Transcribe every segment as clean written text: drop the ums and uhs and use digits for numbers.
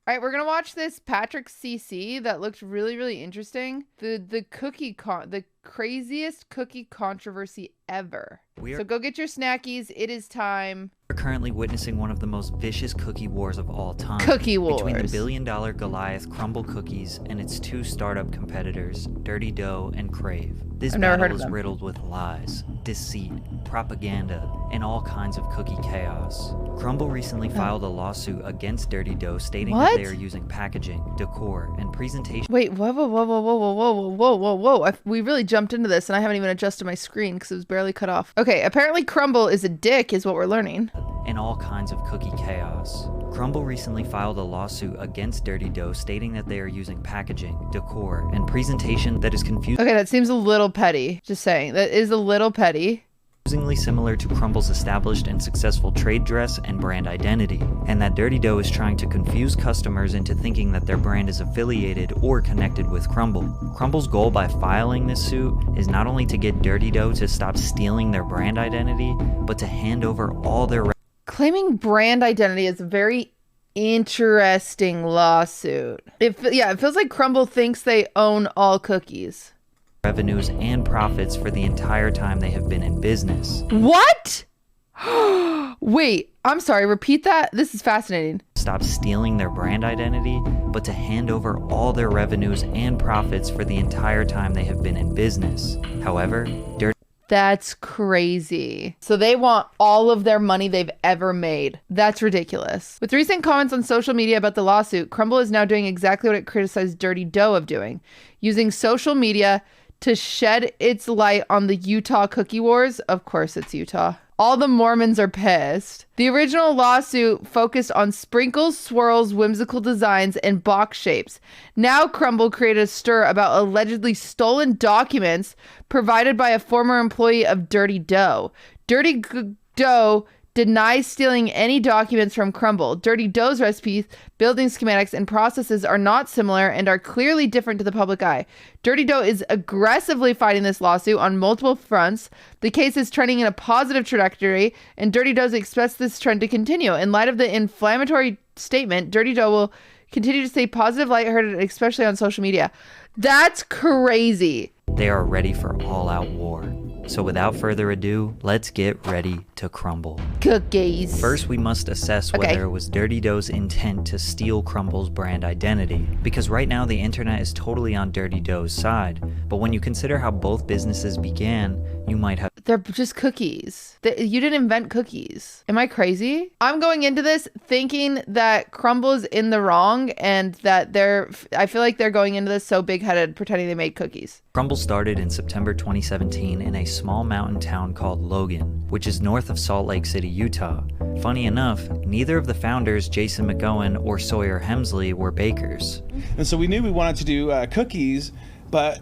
All right, we're gonna watch this Patrick CC that looked really, really interesting. The craziest cookie controversy ever. So go get your snackies. It is time. We're currently witnessing one of the most vicious cookie wars of all time. Cookie wars. Between the billion-dollar Goliath Crumbl Cookies and its two startup competitors, Dirty Dough and Crave. This battle is riddled with lies, deceit, propaganda, and all kinds of cookie chaos. Crumbl recently filed a lawsuit against Dirty Dough stating that they are using packaging, decor, and presentation. Wait, whoa. We really jumped into this and I haven't even adjusted my screen because it was barely cut off. Okay, apparently Crumbl is a dick is what we're learning. And all kinds of cookie chaos. Crumbl recently filed a lawsuit against Dirty Dough stating that they are using packaging, decor, and presentation that is confusing. Okay, that seems a little petty. Just saying, that is a little petty. Confusingly similar to Crumbl's established and successful trade dress and brand identity, and that Dirty Dough is trying to confuse customers into thinking that their brand is affiliated or connected with Crumbl. Crumbl's goal by filing this suit is not only to get Dirty Dough to stop stealing their brand identity, but to hand over all their claiming brand identity is a very interesting lawsuit. It feels like Crumbl thinks they own all cookies. Revenues and profits for the entire time they have been in business. What? Wait, I'm sorry, repeat that? This is fascinating. Stop stealing their brand identity, but to hand over all their revenues and profits for the entire time they have been in business. However, that's crazy. So they want all of their money they've ever made. That's ridiculous. With recent comments on social media about the lawsuit, Crumbl is now doing exactly what it criticized Dirty Dough of doing, using social media to shed its light on the Utah cookie wars. Of course it's Utah. All the Mormons are pissed. The original lawsuit focused on sprinkles, swirls, whimsical designs, and box shapes. Now Crumbl created a stir about allegedly stolen documents provided by a former employee of Dirty Dough. Dirty Dough denies stealing any documents from Crumbl. Dirty Dough's recipes, building schematics, and processes are not similar and are clearly different to the public eye. Dirty Dough is aggressively fighting this lawsuit on multiple fronts. The case is trending in a positive trajectory, and Dirty Dough expects this trend to continue. In light of the inflammatory statement, Dirty Dough will continue to stay positive, lighthearted, especially on social media. That's crazy. They are ready for all-out war. So without further ado, let's get ready to crumble. Cookies. First, we must assess whether it was Dirty Dough's intent to steal Crumbl's brand identity, because right now the internet is totally on Dirty Dough's side. But when you consider how both businesses began, you might have... They're just cookies. You didn't invent cookies. Am I crazy? I'm going into this thinking that Crumbl's in the wrong and that I feel like they're going into this so big-headed pretending they made cookies. Crumbl started in September 2017 in a small mountain town called Logan, which is north of Salt Lake City, Utah. Funny enough, neither of the founders, Jason McGowan or Sawyer Hemsley, were bakers. And so we knew we wanted to do cookies, but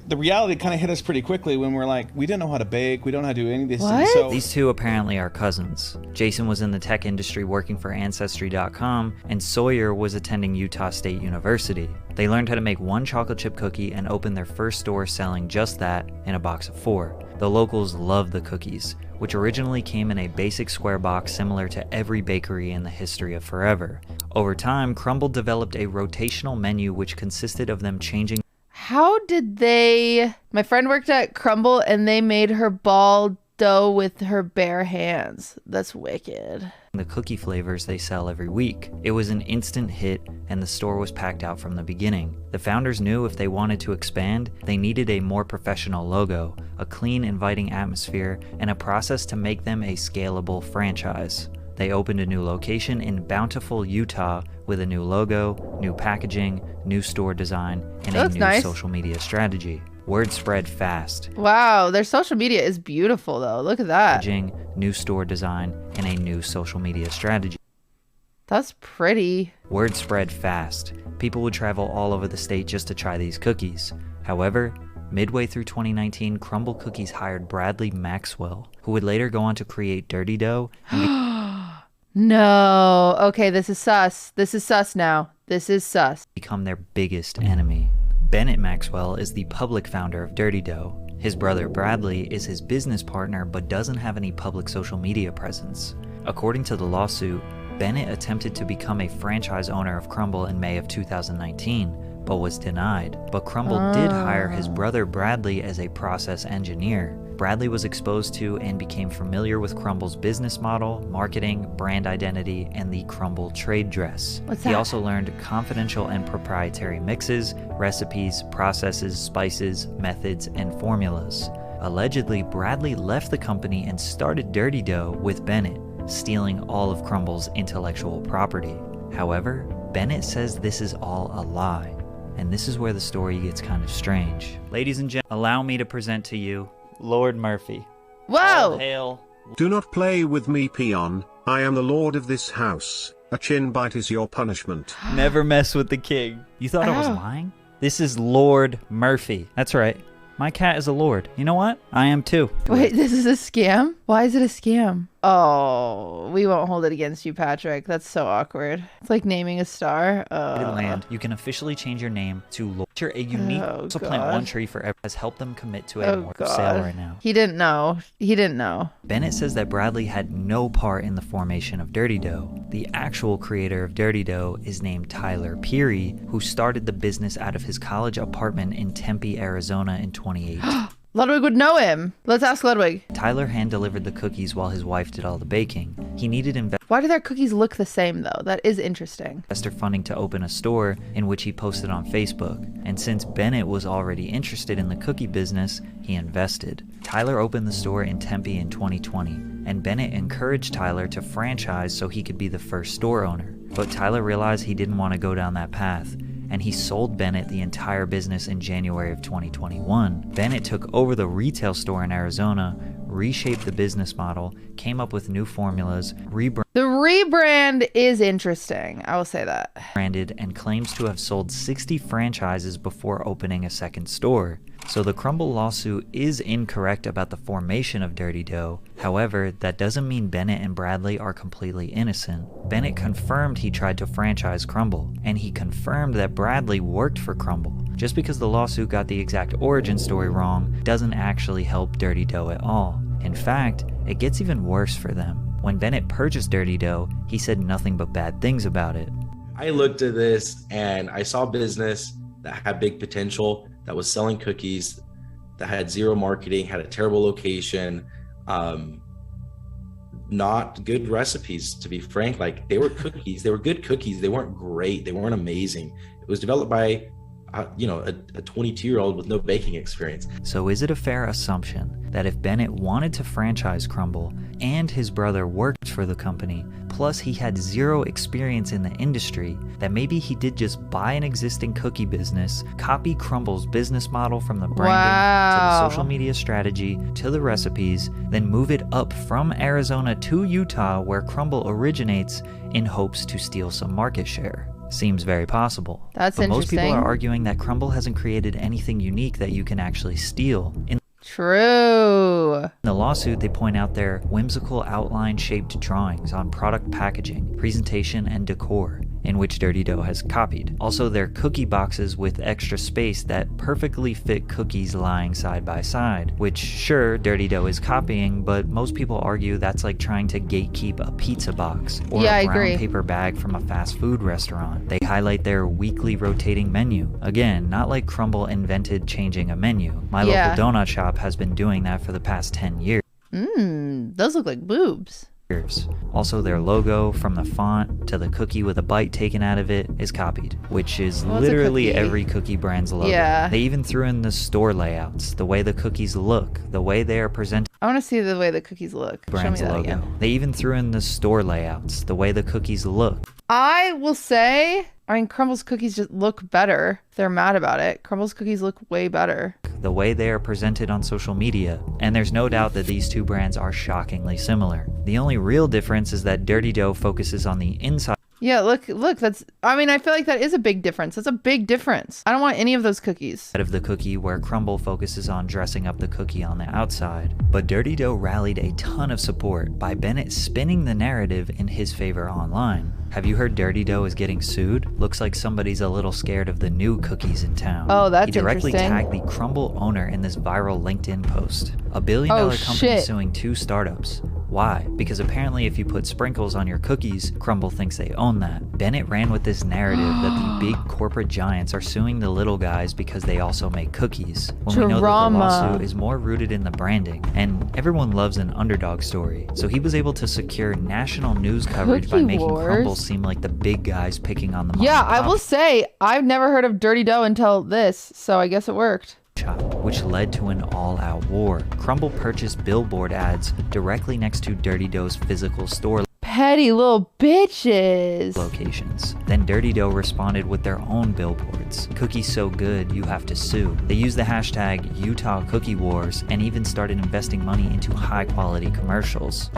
the reality kind of hit us pretty quickly when we're like, we didn't know how to bake, we don't know how to do any of these things. So these two apparently are cousins. Jason was in the tech industry working for Ancestry.com, and Sawyer was attending Utah State University. They learned how to make one chocolate chip cookie and opened their first store selling just that in a box of 4. The locals loved the cookies, which originally came in a basic square box similar to every bakery in the history of forever. Over time, Crumbl developed a rotational menu which consisted of them changing. How did they... My friend worked at Crumbl and they made her ball dough with her bare hands. That's wicked. The cookie flavors they sell every week. It was an instant hit and the store was packed out from the beginning. The founders knew if they wanted to expand, they needed a more professional logo, a clean, inviting atmosphere, and a process to make them a scalable franchise. They opened a new location in Bountiful, Utah with a new logo, new packaging, new store design, and a new social media strategy. Word spread fast. Wow, their social media is beautiful though. Look at that. Packaging, new store design, and a new social media strategy. That's pretty. Word spread fast. People would travel all over the state just to try these cookies. However, midway through 2019, Crumbl Cookies hired Bradley Maxwell, who would later go on to create Dirty Dough and no. Okay, this is sus. This is sus now. This is sus. become their biggest enemy. Bennett Maxwell is the public founder of Dirty Dough. His brother Bradley is his business partner but doesn't have any public social media presence. According to the lawsuit, Bennett attempted to become a franchise owner of Crumbl in May of 2019, but was denied. But Crumbl did hire his brother Bradley as a process engineer. Bradley was exposed to and became familiar with Crumbl's business model, marketing, brand identity, and the Crumbl trade dress. What's He that? also learned confidential and proprietary mixes, recipes, processes, spices, methods, and formulas. Allegedly, Bradley left the company and started Dirty Dough with Bennett, stealing all of Crumbl's intellectual property. However, Bennett says this is all a lie, and this is where the story gets kind of strange. Ladies and gentlemen, allow me to present to you Lord Murphy. All Whoa! hail. Do not play with me, peon. I am the lord of this house. A chin bite is your punishment. Never mess with the king. You thought I was Ow. lying? This is Lord Murphy. That's right. My cat is a lord. You know what? I am too. Wait, this is a scam? Why is it a scam? Oh, we won't hold it against you, Patrick. That's so awkward. It's like naming a star. Land, you can officially change your name to Lord. A unique to plant God. one tree forever has helped them commit to a Oh, more God. sale right now. He didn't know. He didn't know. Bennett says that Bradley had no part in the formation of Dirty Dough. The actual creator of Dirty Dough is named Tyler Peary, who started the business out of his college apartment in Tempe, Arizona in 2018. Ludwig would know him. Let's ask Ludwig. Tyler hand-delivered the cookies while his wife did all the baking. He needed Why do their cookies look the same, though? That is interesting. investor funding to open a store, in which he posted on Facebook. And since Bennett was already interested in the cookie business, he invested. Tyler opened the store in Tempe in 2020, and Bennett encouraged Tyler to franchise so he could be the first store owner. But Tyler realized he didn't want to go down that path, and he sold Bennett the entire business in January of 2021. Bennett took over the retail store in Arizona, reshaped the business model, came up with new formulas, The rebrand is interesting. I will say that. rebranded, and claims to have sold 60 franchises before opening a second store. So the Crumbl lawsuit is incorrect about the formation of Dirty Dough. However, that doesn't mean Bennett and Bradley are completely innocent. Bennett confirmed he tried to franchise Crumbl, and he confirmed that Bradley worked for Crumbl. Just because the lawsuit got the exact origin story wrong doesn't actually help Dirty Dough at all. In fact, it gets even worse for them. When Bennett purchased Dirty Dough, he said nothing but bad things about it. I looked at this and I saw business that had big potential, that was selling cookies, that had zero marketing, had a terrible location, not good recipes, to be frank. Like, they were cookies, they were good cookies, they weren't great, they weren't amazing. It was developed by a 22-year-old with no baking experience. So is it a fair assumption that if Bennett wanted to franchise Crumbl and his brother worked for the company, plus he had zero experience in the industry, that maybe he did just buy an existing cookie business, copy Crumbl's business model from the branding to the Wow. social media strategy to the recipes, then move it up from Arizona to Utah where Crumbl originates in hopes to steal some market share? Seems very possible. That's but most people interesting. are arguing that Crumbl hasn't created anything unique that you can actually steal. In True. the lawsuit, they point out their whimsical outline-shaped drawings on product packaging, presentation, and decor, in which Dirty Dough has copied. Also, their cookie boxes with extra space that perfectly fit cookies lying side by side, which, sure, Dirty Dough is copying, but most people argue that's like trying to gatekeep a pizza box or Yeah, I a brown agree. paper bag from a fast food restaurant. They highlight their weekly rotating menu. Again, not like Crumbl invented changing a menu. My Yeah. local donut shop has been doing that for the past 10 years. Those look like boobs. Also, their logo, from the font to the cookie with a bite taken out of it, is copied, which is What's a literally cookie? every cookie brand's logo. Yeah. They even threw in the store layouts, the way the cookies look, the way they are presented. I want to see the way the cookies look. Show me Brand's that logo. again. They even threw in the store layouts, the way the cookies look. I will say, Crumbl's cookies just look better. They're mad about it. Crumbl's cookies look way better. The way they are presented on social media, and there's no doubt that these two brands are shockingly similar. The only real difference is that Dirty Dough focuses on the inside Yeah, look, that's, I feel like that is a big difference. That's a big difference. I don't want any of those cookies. of the cookie, where Crumbl focuses on dressing up the cookie on the outside. But Dirty Dough rallied a ton of support by Bennett spinning the narrative in his favor online. Have you heard Dirty Dough is getting sued? Looks like somebody's a little scared of the new cookies in town. Oh, that's He directly interesting. tagged the Crumbl owner in this viral LinkedIn post. A billion-dollar company shit. suing two startups. Why? Because apparently if you put sprinkles on your cookies, Crumbl thinks they own that. Bennett ran with this narrative that the big corporate giants are suing the little guys because they also make cookies, when we know that the Drama. lawsuit is more rooted in the branding, and everyone loves an underdog story. So he was able to secure national news coverage by Cookie making Wars? Crumbl seem like the big guys picking on the mom Yeah, and I pop will say, I've never heard of Dirty Dough until this, so I guess it worked. shop, which led to an all-out war. Crumbl purchased billboard ads directly next to Dirty Dough's physical store Petty little bitches. locations. Then Dirty Dough responded with their own billboards. Cookies so good, you have to sue. They used the hashtag Utah Cookie Wars and even started investing money into high-quality commercials.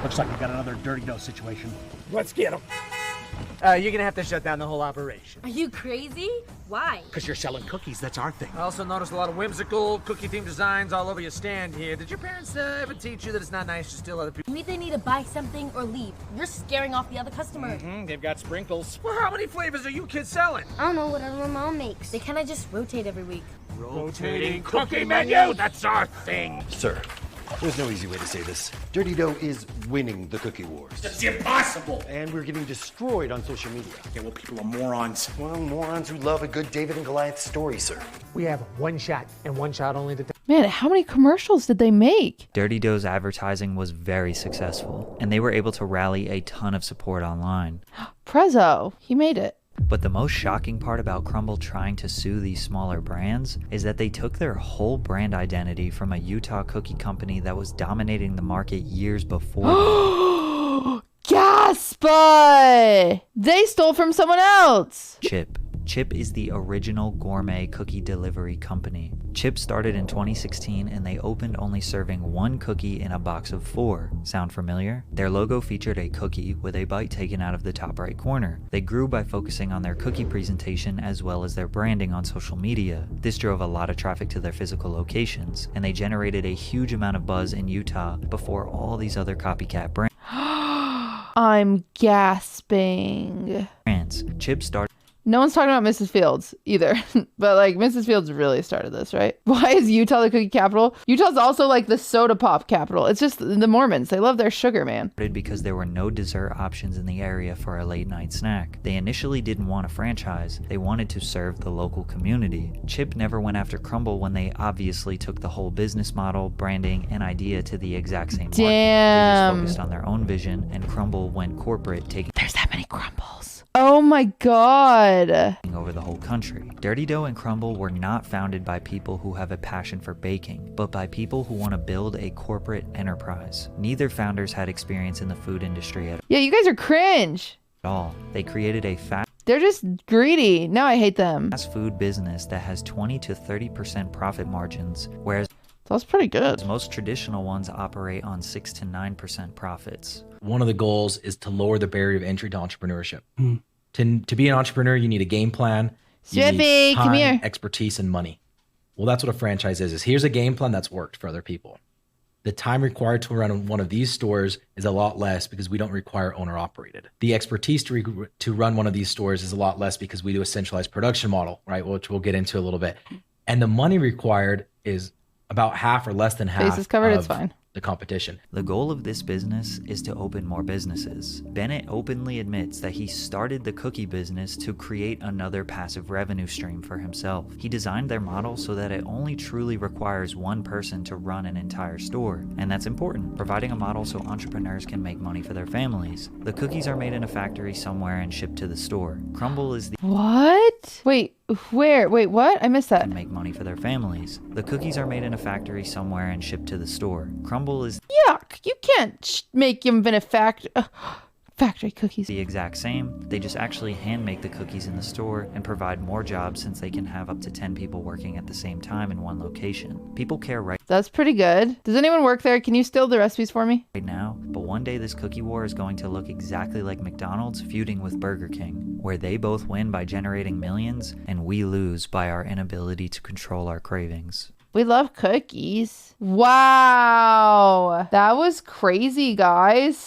Looks like we got another Dirty Dough situation. Let's get him. You're gonna have to shut down the whole operation. Are you crazy? Why? Because you're selling cookies, that's our thing. I also noticed a lot of whimsical cookie-themed designs all over your stand here. Did your parents ever teach you that it's not nice to steal other people? You either need to buy something or leave. You're scaring off the other customer. They've got sprinkles. Well, how many flavors are you kids selling? I don't know, whatever my mom makes. They kind of just rotate every week. Rotating cookie menu? That's our thing. Sir, there's no easy way to say this. Dirty Dough is winning the cookie wars. It's impossible. And we're getting destroyed on social media. Yeah, well, people are morons. Well, morons who love a good David and Goliath story, sir. We have one shot, and one shot only to... Man, how many commercials did they make? Dirty Dough's advertising was very successful, and they were able to rally a ton of support online. Prezzo, he made it. But the most shocking part about Crumbl trying to sue these smaller brands is that they took their whole brand identity from a Utah cookie company that was dominating the market years before. Gasp! They stole from someone else. Chip. Chip is the original gourmet cookie delivery company. Chip started in 2016 and they opened only serving one cookie in a box of 4. Sound familiar? Their logo featured a cookie with a bite taken out of the top right corner. They grew by focusing on their cookie presentation as well as their branding on social media. This drove a lot of traffic to their physical locations, and they generated a huge amount of buzz in Utah before all these other copycat I'm gasping. brands. Chip started No one's talking about Mrs. Fields either, but like Mrs. Fields really started this, right? Why is Utah the cookie capital? Utah's also like the soda pop capital. It's just the Mormons. They love their sugar, man. because there were no dessert options in the area for a late night snack. They initially didn't want a franchise. They wanted to serve the local community. Chip never went after Crumbl when they obviously took the whole business model, branding, and idea to the exact same market. They Damn. just focused on their own vision, and Crumbl went corporate, taking There's that many crumbles. Oh my God. over the whole country. Dirty Dough and Crumbl were not founded by people who have a passion for baking, but by people who want to build a corporate enterprise. Neither founders had experience in the food industry at Yeah, you guys are cringe. all. They created a They're just greedy. Now I hate them. fast food business that has 20 to 30% profit margins, whereas That's pretty good. most traditional ones operate on 6 to 9% profits. One of the goals is to lower the barrier of entry to entrepreneurship. To be an entrepreneur, you need a game plan, you Strippy, need come time, here. expertise, and money. Well, that's what a franchise is here's a game plan that's worked for other people. The time required to run one of these stores is a lot less because we don't require owner operated. The expertise to run one of these stores is a lot less because we do a centralized production model, right? Which we'll get into a little bit. And the money required is about half or less than half Face is covered, of it's fine. the competition. The goal of this business is to open more businesses. Bennett openly admits that he started the cookie business to create another passive revenue stream for himself. He designed their model so that it only truly requires one person to run an entire store, and that's important, providing a model so entrepreneurs can make money for their families. The cookies are made in a factory somewhere and shipped to the store. Crumbl is the What? Wait, where? Wait, what? I missed that. and make money for their families. The cookies are made in a factory somewhere and shipped to the store. Crumbl is Yuck. You can't make them in a factory cookies. the exact same. They just actually hand make the cookies in the store and provide more jobs since they can have up to 10 people working at the same time in one location. People care right That's pretty good. Does anyone work there? Can you steal the recipes for me? now, but one day this cookie war is going to look exactly like McDonald's feuding with Burger King, where they both win by generating millions and we lose by our inability to control our cravings. We love cookies. Wow. That was crazy, guys.